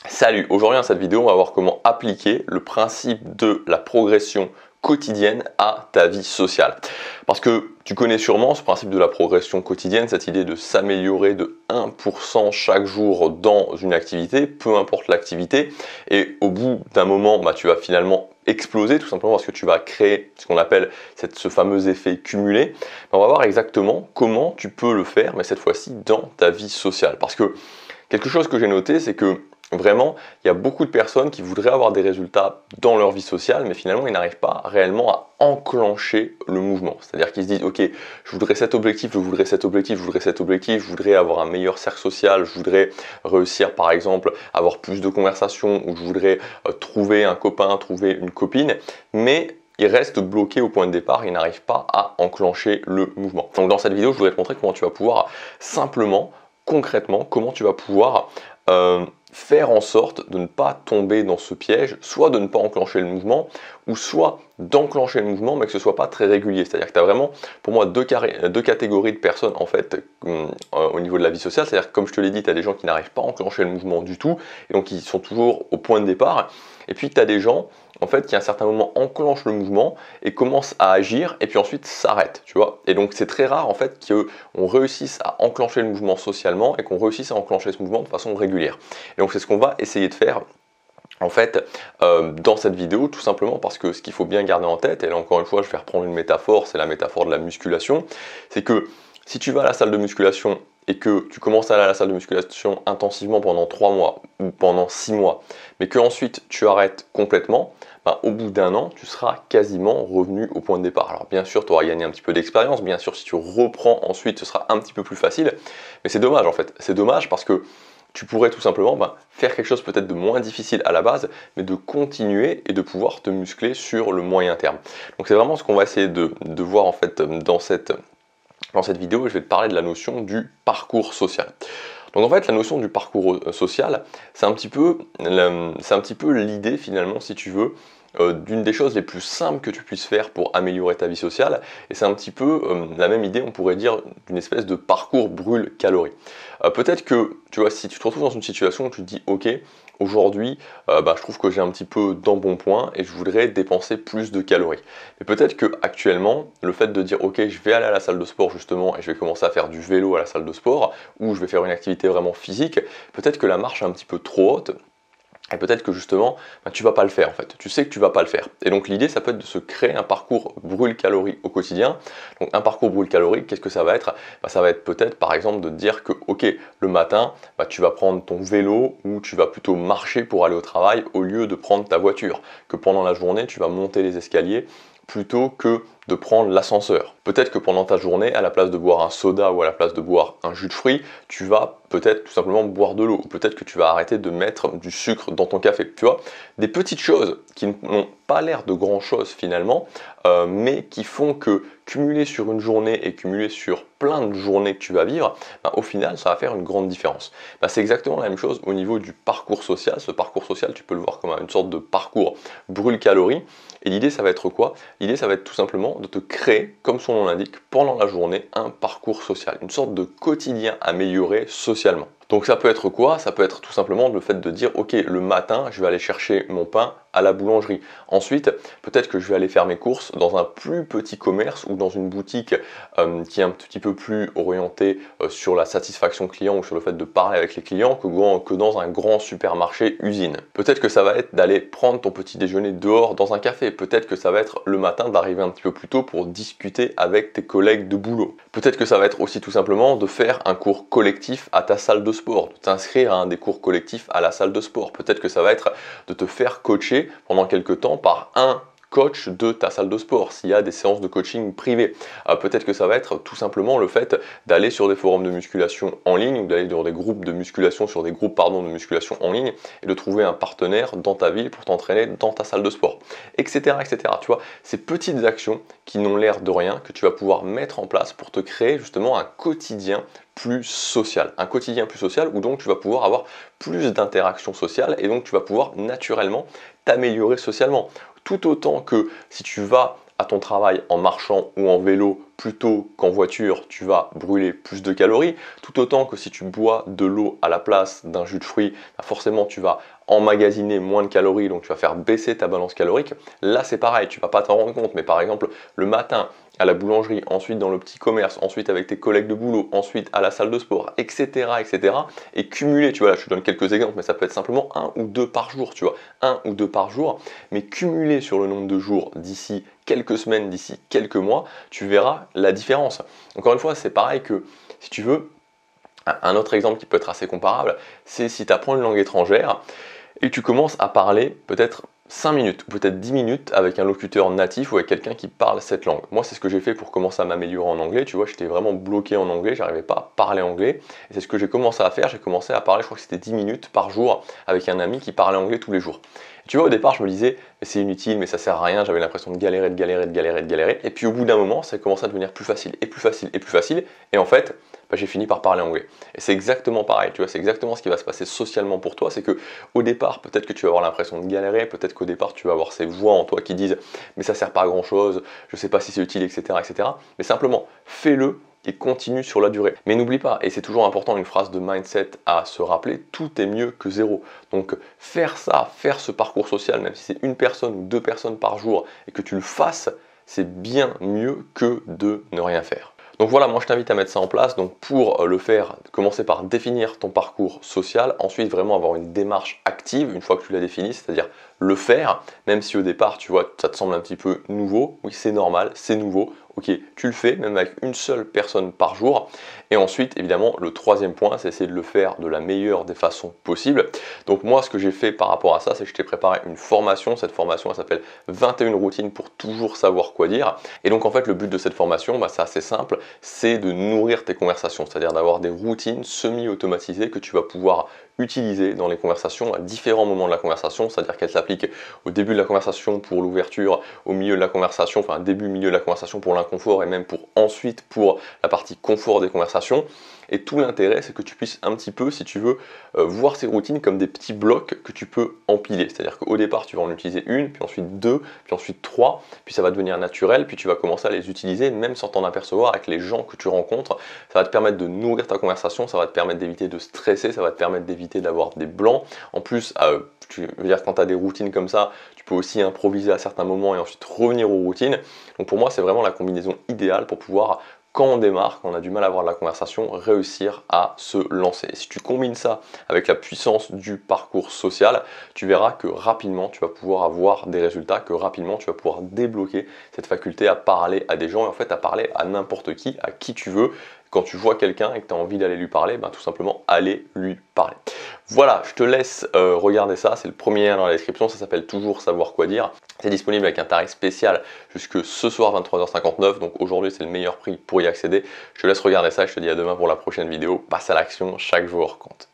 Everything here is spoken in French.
Salut, aujourd'hui dans cette vidéo, on va voir comment appliquer le principe de la progression quotidienne à ta vie sociale. Parce que tu connais sûrement ce principe de la progression quotidienne, cette idée de s'améliorer de 1% chaque jour dans une activité, peu importe l'activité, et au bout d'un moment, tu vas finalement exploser tout simplement parce que tu vas créer ce qu'on appelle ce fameux effet cumulé. On va voir exactement comment tu peux le faire, mais cette fois-ci dans ta vie sociale. Parce que quelque chose que j'ai noté, c'est que vraiment, il y a beaucoup de personnes qui voudraient avoir des résultats dans leur vie sociale, mais finalement, ils n'arrivent pas réellement à enclencher le mouvement. C'est-à-dire qu'ils se disent, ok, je voudrais cet objectif, je voudrais cet objectif, je voudrais cet objectif, je voudrais avoir un meilleur cercle social, je voudrais réussir, par exemple, avoir plus de conversations, ou je voudrais trouver un copain, trouver une copine, mais ils restent bloqués au point de départ, ils n'arrivent pas à enclencher le mouvement. Donc dans cette vidéo, je voudrais te montrer comment tu vas pouvoir simplement, concrètement, comment tu vas pouvoir faire en sorte de ne pas tomber dans ce piège, soit de ne pas enclencher le mouvement, ou soit d'enclencher le mouvement, mais que ce soit pas très régulier. C'est-à-dire que tu as vraiment, pour moi, deux catégories de personnes, en fait, au niveau de la vie sociale. C'est-à-dire que, comme je te l'ai dit, tu as des gens qui n'arrivent pas à enclencher le mouvement du tout, et donc ils sont toujours au point de départ. Et puis, tu as des gens, en fait, qui à un certain moment enclenchent le mouvement et commencent à agir, et puis ensuite s'arrêtent, tu vois. Et donc, c'est très rare, en fait, qu'on réussisse à enclencher le mouvement socialement, et qu'on réussisse à enclencher ce mouvement de façon régulière. Et donc, c'est ce qu'on va essayer de faire en fait, dans cette vidéo, tout simplement parce que ce qu'il faut bien garder en tête, et là encore une fois je vais reprendre une métaphore, c'est la métaphore de la musculation, c'est que si tu vas à la salle de musculation et que tu commences à aller à la salle de musculation intensivement pendant 3 mois ou pendant 6 mois, mais que ensuite tu arrêtes complètement, au bout d'un an, tu seras quasiment revenu au point de départ. Alors bien sûr, tu auras gagné un petit peu d'expérience, bien sûr si tu reprends ensuite, ce sera un petit peu plus facile, mais c'est dommage en fait, c'est dommage parce que tu pourrais tout simplement faire quelque chose peut-être de moins difficile à la base, mais de continuer et de pouvoir te muscler sur le moyen terme. Donc c'est vraiment ce qu'on va essayer de voir en fait dans cette vidéo. Je vais te parler de la notion du parcours social. Donc en fait, la notion du parcours social, c'est un petit peu l'idée finalement, si tu veux, d'une des choses les plus simples que tu puisses faire pour améliorer ta vie sociale. Et c'est un petit peu la même idée, on pourrait dire, d'une espèce de parcours brûle-calories. Peut-être que, tu vois, si tu te retrouves dans une situation où tu te dis, ok, aujourd'hui, je trouve que j'ai un petit peu d'embonpoint et je voudrais dépenser plus de calories. Mais peut-être que actuellement, le fait de dire, ok, je vais aller à la salle de sport justement et je vais commencer à faire du vélo à la salle de sport ou je vais faire une activité vraiment physique, peut-être que la marche est un petit peu trop haute. Et peut-être que justement, tu vas pas le faire en fait. Tu sais que tu vas pas le faire. Et donc l'idée, ça peut être de se créer un parcours brûle-calories au quotidien. Donc un parcours brûle-calories, qu'est-ce que ça va être? Ça va être peut-être par exemple de te dire que ok, le matin, tu vas prendre ton vélo ou tu vas plutôt marcher pour aller au travail au lieu de prendre ta voiture. Que pendant la journée, tu vas monter les escaliers plutôt que de prendre l'ascenseur. Peut-être que pendant ta journée, à la place de boire un soda ou à la place de boire un jus de fruits, tu vas peut-être tout simplement boire de l'eau. Ou peut-être que tu vas arrêter de mettre du sucre dans ton café. Tu vois, des petites choses qui n'ont pas l'air de grand-chose finalement, mais qui font que cumuler sur une journée et cumuler sur plein de journées que tu vas vivre, au final, ça va faire une grande différence. C'est exactement la même chose au niveau du parcours social. Ce parcours social, tu peux le voir comme une sorte de parcours brûle-calories. Et l'idée, ça va être quoi? L'idée, ça va être tout simplement de te créer, comme son nom l'indique, pendant la journée, un parcours social, une sorte de quotidien amélioré socialement. Donc ça peut être quoi? Ça peut être tout simplement le fait de dire, ok, le matin, je vais aller chercher mon pain à la boulangerie. Ensuite, peut-être que je vais aller faire mes courses dans un plus petit commerce ou dans une boutique qui est un petit peu plus orientée sur la satisfaction client ou sur le fait de parler avec les clients que dans un grand supermarché usine. Peut-être que ça va être d'aller prendre ton petit déjeuner dehors dans un café. Peut-être que ça va être le matin d'arriver un petit peu plus tôt pour discuter avec tes collègues de boulot. Peut-être que ça va être aussi tout simplement de faire un cours collectif à ta salle de sport, de t'inscrire à un des cours collectifs à la salle de sport. Peut-être que ça va être de te faire coacher pendant quelques temps par un coach de ta salle de sport, s'il y a des séances de coaching privées. Peut-être que ça va être tout simplement le fait d'aller sur des forums de musculation en ligne ou d'aller dans des groupes de musculation, sur des groupes de musculation en ligne et de trouver un partenaire dans ta ville pour t'entraîner dans ta salle de sport, etc. etc. Tu vois, ces petites actions qui n'ont l'air de rien que tu vas pouvoir mettre en place pour te créer justement un quotidien plus social. Un quotidien plus social où donc tu vas pouvoir avoir plus d'interactions sociales et donc tu vas pouvoir naturellement t'améliorer socialement. Tout autant que si tu vas à ton travail en marchant ou en vélo plutôt qu'en voiture, tu vas brûler plus de calories, tout autant que si tu bois de l'eau à la place d'un jus de fruits, forcément tu vas emmagasiner moins de calories, donc tu vas faire baisser ta balance calorique. Là c'est pareil, tu vas pas t'en rendre compte, mais par exemple le matin à la boulangerie, ensuite dans le petit commerce, ensuite avec tes collègues de boulot, ensuite à la salle de sport, etc. etc. et cumuler, tu vois, là je te donne quelques exemples, mais ça peut être simplement 1 ou 2 par jour, tu vois, 1 ou 2 par jour, mais cumuler sur le nombre de jours d'ici quelques semaines, d'ici quelques mois, tu verras la différence. Encore une fois, c'est pareil que, si tu veux, un autre exemple qui peut être assez comparable, c'est si tu apprends une langue étrangère et tu commences à parler peut-être 5 minutes, peut-être 10 minutes avec un locuteur natif ou avec quelqu'un qui parle cette langue. Moi, c'est ce que j'ai fait pour commencer à m'améliorer en anglais. Tu vois, j'étais vraiment bloqué en anglais, j'arrivais pas à parler anglais. Et c'est ce que j'ai commencé à faire. J'ai commencé à parler, je crois que c'était 10 minutes par jour avec un ami qui parlait anglais tous les jours. Et tu vois, au départ, je me disais, mais c'est inutile, mais ça sert à rien. J'avais l'impression de galérer, de galérer, de galérer, de galérer. Et puis au bout d'un moment, ça a commencé à devenir plus facile et plus facile et plus facile. Et en fait, j'ai fini par parler anglais. Et c'est exactement pareil, tu vois, c'est exactement ce qui va se passer socialement pour toi, c'est que au départ, peut-être que tu vas avoir l'impression de galérer, peut-être qu'au départ, tu vas avoir ces voix en toi qui disent « mais ça sert pas à grand chose, je sais pas si c'est utile, etc. etc. » Mais simplement, fais-le et continue sur la durée. Mais n'oublie pas, et c'est toujours important, une phrase de mindset à se rappeler, tout est mieux que zéro. Donc faire ça, faire ce parcours social, même si c'est une personne ou 2 personnes par jour, et que tu le fasses, c'est bien mieux que de ne rien faire. Donc voilà, moi je t'invite à mettre ça en place. Donc pour le faire, commencer par définir ton parcours social, ensuite vraiment avoir une démarche active une fois que tu l'as défini, c'est-à-dire le faire, même si au départ tu vois ça te semble un petit peu nouveau, oui c'est normal, c'est nouveau, ok, tu le fais même avec une seule personne par jour. Et ensuite évidemment le troisième point, c'est essayer de le faire de la meilleure des façons possibles. Donc moi ce que j'ai fait par rapport à ça, c'est que je t'ai préparé une formation. Cette formation elle s'appelle 21 routines pour toujours savoir quoi dire. Et donc en fait le but de cette formation, c'est assez simple, c'est de nourrir tes conversations, c'est-à-dire d'avoir des routines semi-automatisées que tu vas pouvoir utiliser dans les conversations à différents moments de la conversation, c'est-à-dire qu'elles s'appliquent au début de la conversation pour l'ouverture, au milieu de la conversation, enfin début, milieu de la conversation pour l'inconfort et même pour ensuite pour la partie confort des conversations. Et tout l'intérêt, c'est que tu puisses un petit peu, si tu veux, voir ces routines comme des petits blocs que tu peux empiler. C'est-à-dire qu'au départ, tu vas en utiliser une, puis ensuite 2, puis ensuite 3, puis ça va devenir naturel, puis tu vas commencer à les utiliser même sans t'en apercevoir avec les gens que tu rencontres. Ça va te permettre de nourrir ta conversation, ça va te permettre d'éviter de stresser, ça va te permettre d'éviter d'avoir des blancs. En plus, je veux dire, quand tu as des routines comme ça, tu peux aussi improviser à certains moments et ensuite revenir aux routines. Donc pour moi, c'est vraiment la combinaison idéale pour pouvoir, quand on démarre, quand on a du mal à avoir de la conversation, réussir à se lancer. Et si tu combines ça avec la puissance du parcours social, tu verras que rapidement tu vas pouvoir avoir des résultats, que rapidement tu vas pouvoir débloquer cette faculté à parler à des gens et en fait à parler à n'importe qui, à qui tu veux. Quand tu vois quelqu'un et que tu as envie d'aller lui parler, tout simplement aller lui parler. Voilà, je te laisse regarder ça, c'est le premier lien dans la description, ça s'appelle Toujours savoir quoi dire. C'est disponible avec un tarif spécial jusque ce soir 23h59, donc aujourd'hui c'est le meilleur prix pour y accéder. Je te laisse regarder ça et je te dis à demain pour la prochaine vidéo. Passe à l'action, chaque jour compte.